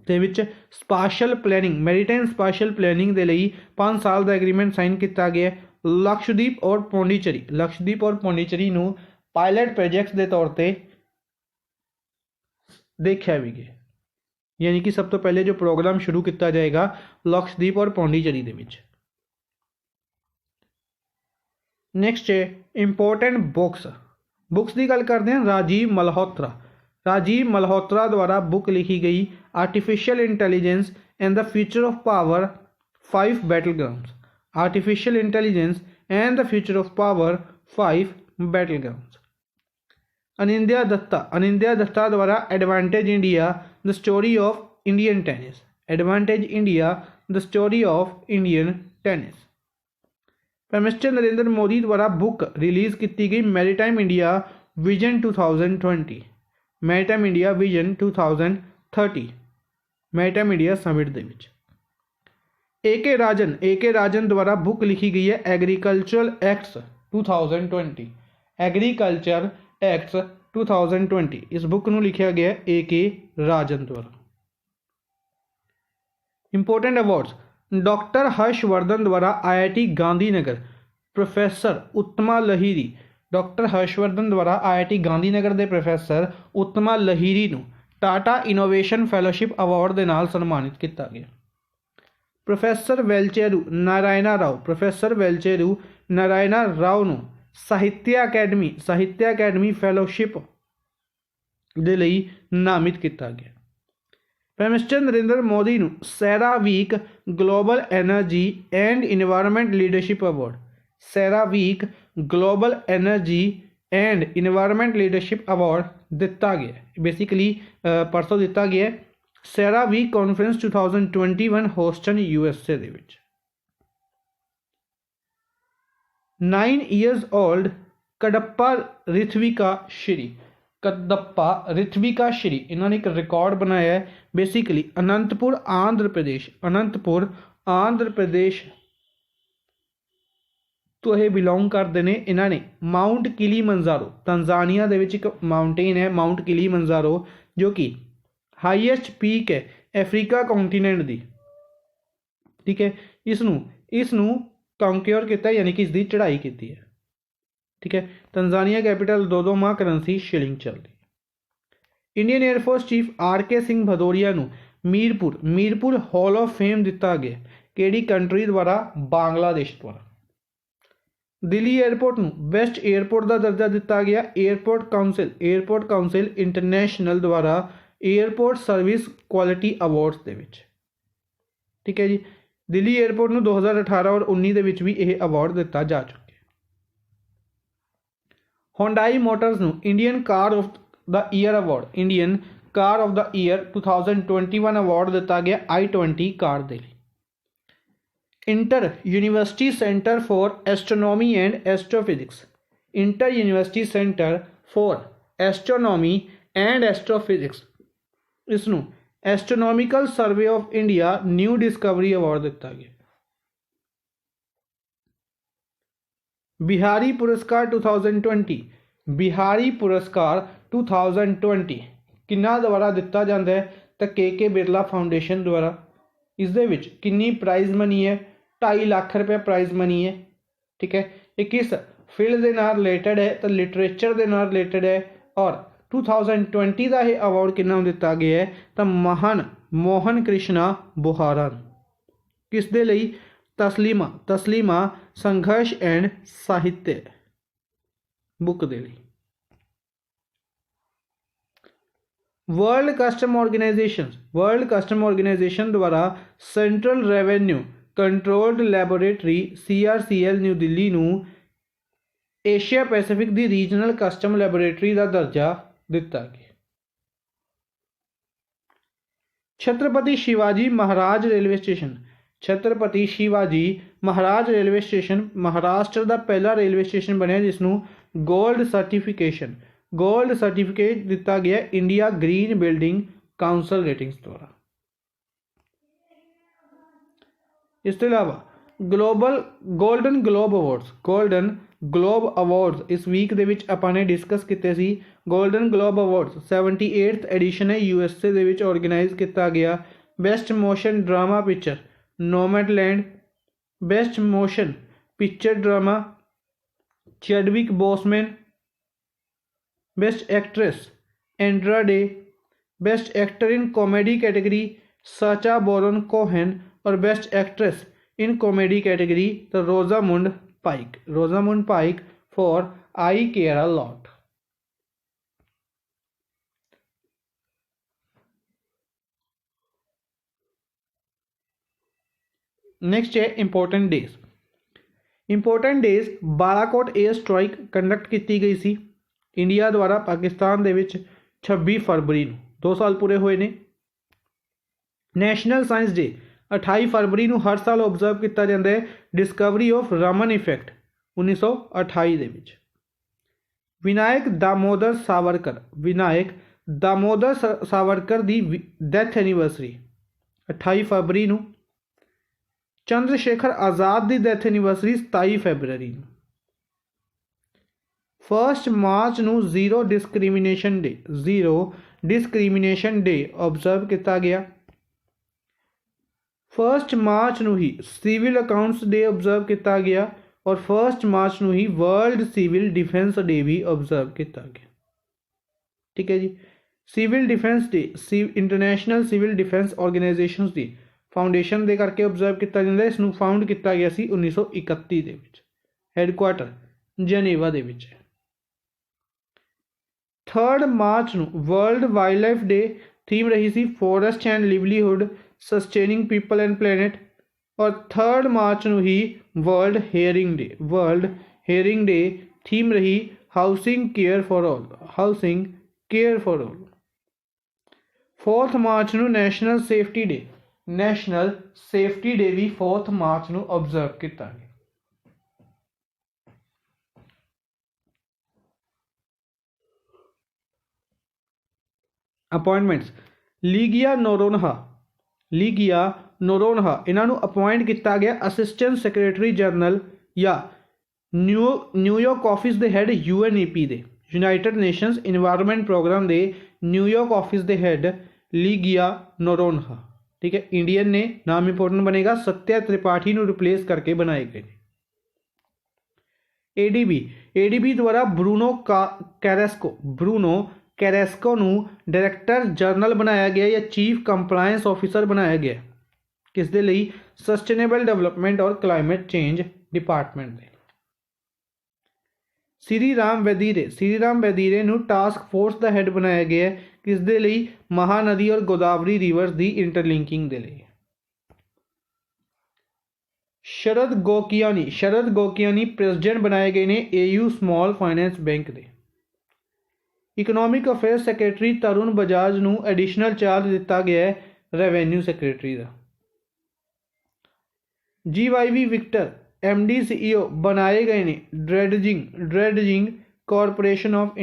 S1: के विच spatial planning, maritime spatial planning के लिए 5 साल का एग्रीमेंट साइन किया गया। लक्षद्वीप और पौंडीचेरी नूं पायलट प्रोजेक्ट्स के तौर पर देखा भी गया, यानी कि सब तो पहले जो प्रोग्राम शुरू किया जाएगा लक्षद्वीप और पौंडीचेरी दे विच। नेक्स्ट है इंपोर्टेंट बुक्स की गल करते हैं। राजीव राजीव मल्होत्रा द्वारा बुक लिखी गई artificial intelligence and the future of power 5 battle grounds. Artificial intelligence and the future of power 5 battle grounds. Anindya Dutta द्वारा advantage India the story of Indian tennis. Advantage India the story of Indian tennis. Prime minister Narendra Modi द्वारा book release की गई maritime India vision 2020, maritime India vision 2030, maritime India summit दे विच। A K Rajan द्वारा book लिखी गई है एग्रीकल्चरल एक्ट्स 2020, एग्रीकल्चर एक्ट्स 2020। इस बुक को लिखा गया ए के राजन द्वारा। Important awards. डॉक्टर हर्षवर्धन द्वारा IIT गांधीनगर प्रोफैसर उत्तमा लहीरी। डॉक्टर हर्षवर्धन द्वारा IIT गांधीनगर के प्रोफैसर उत्तमा लहीरी को टाटा इनोवेशन फैलोशिप अवार्ड के नाल सन्मानित किया गया। प्रोफैसर वेलचेरू नारायणा राव, प्रोफैसर वेलचेरू नारायणा राव को साहित्य अकैडमी फैलोशिप के लिए नामित किया गया। प्राइम मिनिस्टर नरेंद्र मोदी को CERAWeek global energy and environment leadership award, CERAWeek global energy and environment leadership award दिता गया। बेसिकली परसों दिता गया सेरावीक कॉन्फ्रेंस 2021 होस्टन USA दे विच। 9 years old कड़प्पा रिथविका श्री इन्होंने एक रिकॉर्ड बनाया है। बेसिकली अनंतपुर आंध्र प्रदेश तो ये बिलोंग करते हैं। इन्होंने माउंट किलीमंजारो तंजानिया दे विच एक माउंटेन है माउंट किलीमंजारो जो कि हाईएस्ट पीक है अफ्रीका कॉन्टीनेंट की। ठीक है, इसनू कॉन्क्योर किया यानी कि इसकी चढ़ाई की है। ठीक है, तंजानिया कैपिटल 2 माह करंसी शिलिंग चलती। Indian air force chief RK Singh Bhadauria को मीरपुर हॉल ऑफ फेम दिता गया केड़ी कंट्री द्वारा? बांग्लादेश द्वारा। दिल्ली एयरपोर्ट को बेस्ट एयरपोर्ट का दर्जा दिता गया एयरपोर्ट काउंसिल इंटरनेशनल द्वारा एयरपोर्ट सर्विस क्वालिटी अवार्ड्स दे विच। ठीक है जी, दिल्ली एयरपोर्ट को 2018 और 19 दे विच भी यह अवार्ड दिता जा चुका। होंडाई मोटर्स को Indian car of the year award 2021 award दिता गया i20 कार दे लिए। Inter university centre for astronomy and astrophysics, inter university centre for astronomy and astrophysics इसनू astronomical survey of India new discovery award दिता गया। बिहारी पुरस्कार 2020 किन्ना द्वारा दिता जाता है तो के बिरला फाउंडेशन द्वारा। इस दे विच किन्नी प्राइज मनी है? 2.5 लाख रुपये प्राइज मनी है। ठीक है, ये किस फील्ड के नाल रिलेटेड है तो लिटरेचर के नाल रिलेटेड है। और 2020 का यह अवार्ड किन्ना दिता गया है तो मोहन कृष्णा बुहारा किस दे लई? तस्लीमा संघर्ष एंड साहित्य बुक दे लई। वर्ल्ड कस्टम ऑर्गेनाइजेशन द्वारा central revenue controlled laboratory CRCL new Delhi को एशिया पैसिफिक की रीजनल कस्टम लैबोरेटरी का दर्जा दिता गया। छत्रपति शिवाजी महाराज रेलवे स्टेशन महाराष्ट्र का पहला रेलवे स्टेशन बनया जिसनों गोल्ड सर्टिफिकेट दिता गया India green building council ratings द्वारा। इसके अलावा गोल्डन ग्लोब अवार्ड्स इस वीक दे विच आपां ने डिस्कस किए सी। Golden globe awards 78th edition है USA दे विच ऑर्गेनाइज किया गया। Best motion drama picture Nomadland, best motion picture drama Chadwick Boseman, best actress Andra Day, best actor in comedy category Sacha Baron Cohen और best actress in comedy category तो Rosamund Pike for I care a lot. Next है important days. Important days Balakot air strike conduct की गई सी India द्वारा पाकिस्तान दे विच 26 फरवरी नूं 2 साल पूरे हुए ने। नैशनल साइंस डे 28 फरवरी नूं हर साल ऑबजर्व किया जाता है। Discovery of Raman effect 1928 they which. Vinayak Damodar Savarkar the death anniversary 28 फरवरी नूं। चंद्रशेखर आज़ाद की डैथ एनीवर्सरी 27 फरवरी। 1 मार्च नूं जीरो डिस्क्रिमिनेशन डे ऑबजर्व किया गया। 1 मार्च नूं ही सिविल अकाउंट्स डे ऑबजर्व किया गया और 1 मार्च नूं ही वर्ल्ड सिविल डिफेंस डे भी ऑबजर्व किया गया। ठीक है जी। Civil defence day international civil defence organisations दी फाउंडेशन दे करके ऑबजर्व किया जाता है। इसनूं फाउंड किया गया सी 1931 दे विच। हैडकुआटर जनेवा दे विच। 3 मार्च नूं world wildlife day theme रही सी forest and livelihood sustaining people and planet. और 3 मार्च नूं ही वर्ल्ड हेयरिंग डे थीम रही housing care for all. 4 March नूं नेशनल सेफ्टी डे भी 4 मार्च नूं ऑबजर्व किया गया। अपॉइंटमेंट्स लीगिया नोरोन्हा इन्हों अपॉइंट किया गया असिस्टेंट सैक्रटरी जनरल या न्यूयॉर्क ऑफिस के head UNEP the United Nations environment programme के न्यूयॉर्क ऑफिस के हैड लीगिया नोरोन्हा। ठीक है। इंडियन ने नाम इंपोर्टेंट बनेगा सत्या त्रिपाठी को रिप्लेस करके बनाए गए। ADB द्वारा ब्रूनो कैरेस्को डायरैक्टर जनरल बनाया गया या चीफ कंप्लायंस ऑफिसर बनाया गया किस दे लई सस्टेनेबल डेवलपमेंट और क्लाइमेट चेंज डिपार्टमेंट दे। श्री राम वैदीरे टास्क फोर्स का हैड बनाया गया किस दे लई महानदी और गोदावरी रिवर्स की इंटरलिंकिंग दे लई। शरद गोकियानी प्रेसिडेंट बनाए गए ने AU स्मॉल फाइनेंस बैंक के। Economic affairs secretary Tarun Bajaj नूं एडिशनल चार्ज दिता गया है रेवेन्यू सैक्रटरी का। GYV विक्टर MD CEO बनाए गए ने ड्रेडजिंग कॉरपोरेशन ऑफ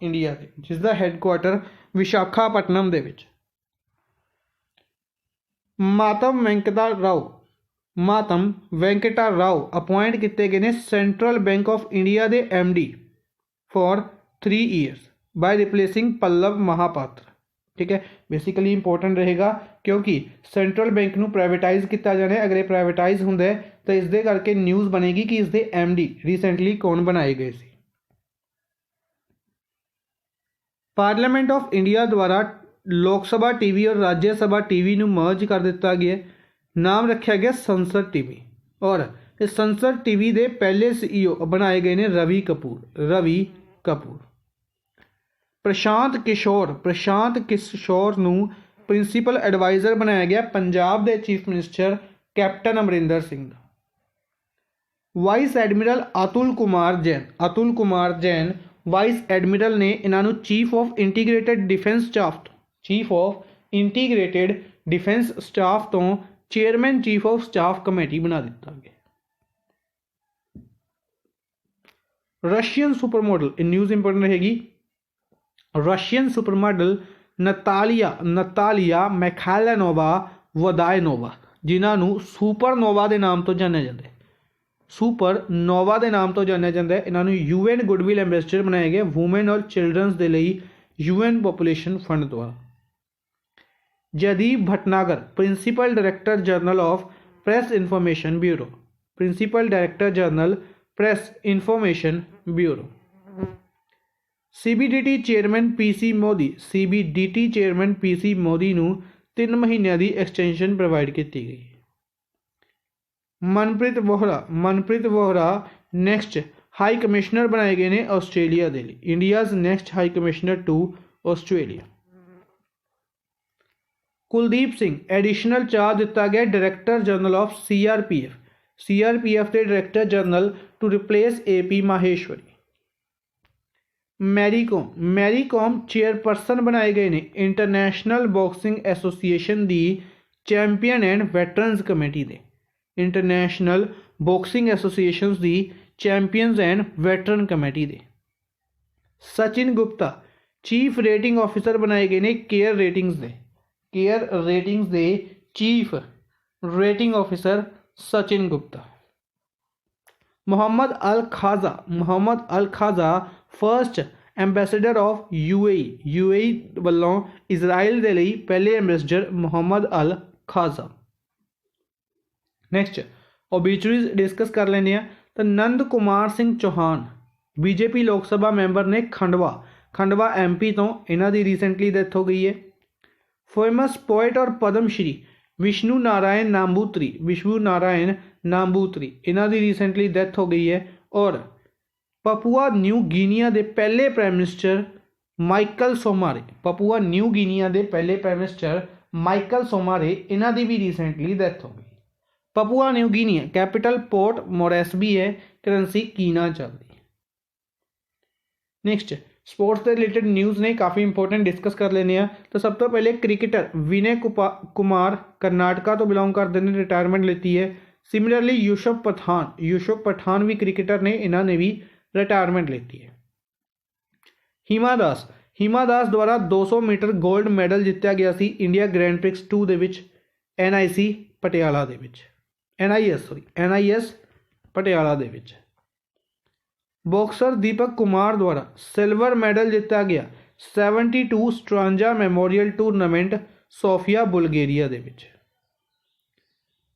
S1: इंडिया के जिसका हैडकुआटर विशाखापट्टनम दे विच। मातम वेंकटा राव अपॉइंट किए गए ने सेंट्रल बैंक ऑफ इंडिया के MD for 3 years by replacing Pallav Mohapatra. ठीक है। बेसिकली इंपोर्टेंट रहेगा क्योंकि सेंट्रल बैंक नूं प्राइवेटाइज किया जाना है। अगर ये प्राइवेटाइज होंदा है तो इसके करके न्यूज़ बनेगी कि इसके MD रिसेंटली कौन बनाए गए सी। पार्लियामेंट ऑफ इंडिया द्वारा लोक सभा TV और राज्य सभा TV नूं मर्ज कर दिता गया। नाम रखा गया संसद TV और इस संसद TV के पहले CEO बनाए गए ने रवि कपूर। प्रशांत किशोर नूं प्रिंसीपल एडवाइजर बनाया गया पंजाब के chief minister captain Amarinder Singh. Vice admiral Atul Kumar Jain vice admiral ने इन्हों chief of integrated defence staff तो chairman chief of staff committee बना दिता गया। Russian super model news important रहेगी। Russian super model Natalia Mikhailovna Vodianova जिन्होंने सुपरनोवा के नाम तो जाना जाता है इन्होंने UN गुडविल एंबेसडर बनाया गया वूमेन और चिल्ड्रंस के लिए UN पॉपुलेशन फंड द्वारा। Jaideep Bhatnagar principal director general of press information bureau. CBDT chairman PC Modi नूं 3 महीनों की एक्सटेंशन प्रोवाइड की गई। Manpreet Vohra next high commissioner बनाए गए ने आस्ट्रेलिया के लिए। India's next high commissioner to Australia. Kuldeep Singh additional charge ਦਿੱਤਾ ਗਿਆ ਡਾਇਰੈਕਟਰ ਜਨਰਲ ਆਫ ਸੀਆਰਪੀਐਫ ਦੇ director general to replace AP ਮਾਹੇਸ਼ਵਰੀ। ਮੈਰੀਕॉम chairperson ਬਣਾਏ ਗਏ ਨੇ international boxing association the champion and veterans committee ਦੇ। ਇੰਟਰਨੈਸ਼ਨਲ ਬਾਕਸਿੰਗ ਐਸੋਸੀਏਸ਼ਨਸ ਦੀ ਚੈਂਪੀਅਨਸ ਐਂਡ ਵੈਟਰਨ ਕਮੇਟੀ ਦੇ। Sachin Gupta chief rating officer ਬਣਾਏ ਗਏ ਨੇ ਕੇਅਰ ਰੇਟਿੰਗਸ ਦੇ chief rating officer Sachin Gupta. Mohamed Al Khaja first ambassador of UAE ਵੱਲੋਂ ਇਜ਼ਰਾਈਲ ਦੇ ਲਈ ਪਹਿਲੇ ambassador Mohamed Al Khaja. Next obituaries discuss ਕਰ ਲੈਂਦੇ ਆ। ਤਾਂ ਨੰਦ ਕੁਮਾਰ ਸਿੰਘ ਚੌਹਾਨ ਬੀਜੇਪੀ ਲੋਕ ਸਭਾ ਮੈਂਬਰ ਨੇ ਖੰਡਵਾ ਐਮਪੀ ਤੋਂ, ਇਹਨਾਂ ਦੀ ਰੀਸੈਂਟਲੀ ਡੈਥ ਹੋ ਗਈ ਹੈ। ਫੇਮਸ ਪੋਇਟ ਔਰ ਪਦਮ ਸ਼੍ਰੀ ਵਿਸ਼ਨੂੰ ਨਾਰਾਇਣ ਨਾਂਬੂਤਰੀ ਇਹਨਾਂ ਦੀ ਰੀਸੈਂਟਲੀ ਡੈਥ ਹੋ ਗਈ ਹੈ। ਔਰ ਪਪੂਆ ਨਿਊ ਗਿਨੀਆ ਦੇ ਪਹਿਲੇ ਪ੍ਰਾਈਮ ਮਿਨਿਸਟਰ ਮਾਈਕਲ ਸੋਮਾਰੇ ਇਹਨਾਂ ਦੀ ਵੀ ਰੀਸੈਂਟਲੀ ਡੈਥ ਹੋ ਗਈ। ਪਪੂਆ ਨਿਊ ਗਿਨੀਆ कैपिटल पोर्ट मोरेस्बी है, करंसी कीना चलती है। नेक्स्ट स्पोर्ट्स के रिलेटेड न्यूज़ ने काफ़ी इंपॉर्टेंट डिस्कस कर लेने हैं। तो सब तो पहले क्रिकेटर विनय कुमार कर्नाटका तो बिलोंग करते हैं, रिटायरमेंट लेती है। सिमिलरली यूसुफ पठान भी क्रिकेटर ने, इन्होंने भी रिटायरमेंट लेती है। हिमा दास द्वारा 200 मीटर गोल्ड मैडल जितया गया सी इंडिया ग्रैंड प्रिक्स 2 ਦੇ ਵਿੱਚ NIS ਪਟਿਆਲਾ ਦੇ ਵਿੱਚ। बॉक्सर दीपक कुमार द्वारा सिल्वर मेडल जिता गया 72 Strandja memorial tournament Sofia Bulgaria दे विच।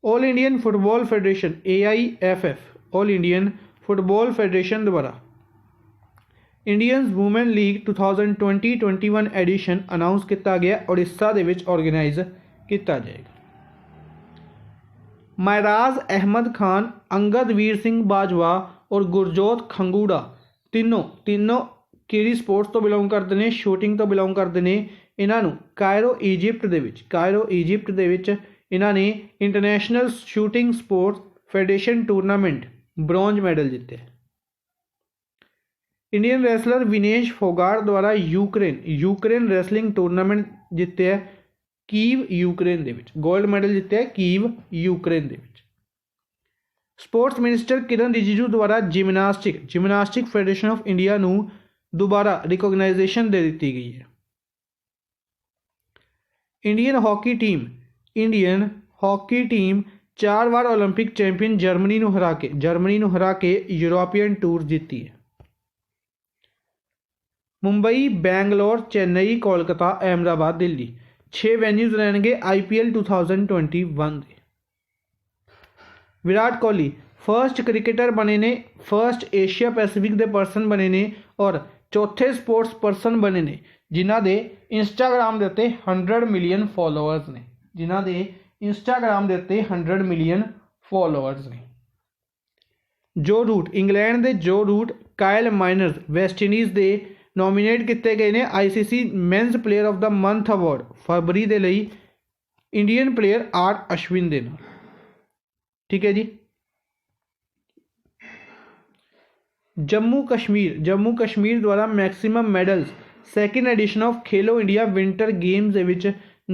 S1: All Indian football federation AIFF all Indian football federation द्वारा Indians women league 2020-21 edition announce किया गया, उड़ीसा दे विच ऑर्गेनाइज किया जाएगा। महराज अहमद खान, अंगद वीर सिंह बाजवा और गुरजोत खंगूड़ा तीनों किहड़ी स्पोर्ट्स तो बिलोंग करते हैं, शूटिंग तो बिलोंग करते हैं। इन्हों कायरो ईजिप्ट दे विच इन्हों ने international shooting sports federation tournament bronze medal जीते। इंडियन रैसलर विनेश फोगाट द्वारा यूक्रेन रैसलिंग टूरनामेंट जीते कीव यूक्रेन दे विच, गोल्ड मेडल जीते कीव यूक्रेन दे विच। स्पोर्ट्स मिनिस्टर किरण रिजिजू द्वारा जिमनास्टिक फेडरेशन ऑफ इंडिया नूं दोबारा रिकॉग्नाइजेशन दे दी गई है। इंडियन हॉकी टीम 4 बार ओलंपिक चैंपियन जर्मनी नूं हरा के यूरोपियन टूर जीती है। मुंबई, बैंगलोर, चेन्नई, कोलकाता, अहमदाबाद, दिल्ली 6 वेन्यूज़ रहेंगे IPL 2021 दे। विराट कोहली फर्स्ट क्रिकेटर बने ने, फर्स्ट एशिया पैसिफिक के परसन बने ने और चौथे स्पोर्ट्स परसन बने ने जिन्हां दे इंस्टाग्राम के उत्ते 100 मिलियन फॉलोअर्स ने, जो रूट इंग्लैंड के Joe Root, Kyle Mayers West Indies के नॉमिनेट किए गए हैं ICC men's player of the month award फरवरी के लिए इंडियन प्लेयर R अश्विन दे नाल। ठीक है जी। जम्मू कश्मीर द्वारा maximum medals second edition of Khelo India winter games दे विच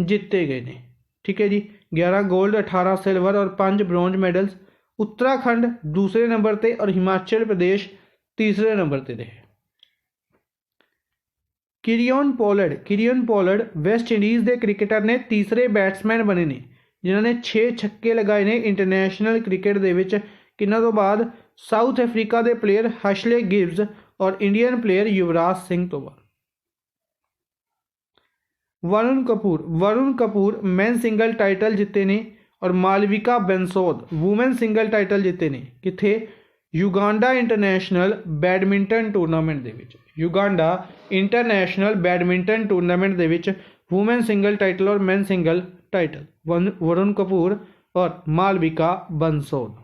S1: जीते गए हैं। ठीक है जी। 11 गोल्ड, 18 सिल्वर और 5 ब्रॉन्ज मेडल्स। उत्तराखंड दूसरे नंबर पर और हिमाचल प्रदेश तीसरे नंबर पर रहे। किरियन पोलर्ड वेस्ट इंडीज़ के क्रिकेटर ने तीसरे बैट्समैन बने ने जिन्होंने 6 छक्के लगाए ने इंटरनेशनल क्रिकेट दे विच, किन्हां तो बाद साउथ अफ्रीका के प्लेयर हशले गिब्स और इंडियन प्लेयर युवराज सिंह तो बाद। Varun Kapoor man single title जीते ने और मालविका बेंसोद वूमेन सिंगल टाइटल जीते ने किथे युगांडा इंटरनेशनल बैडमिंटन टूरनामेंट दे विच। युगांडा इंटरनेशनल बैडमिंटन टूरनामेंट दे विच वूमेन सिंगल टाइटल और man single title Varun Kapoor और मालविका बंसोद।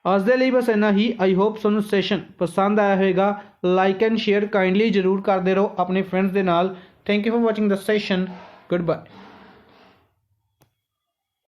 S1: आज दे लिए बस इन्ना ही। आई होप तुहानूं सैशन पसंद आया होगा। लाइक एंड शेयर काइंडली जरूर करते रहो अपने फ्रेंड्स के नाल। Thank you for watching the session. Good bye.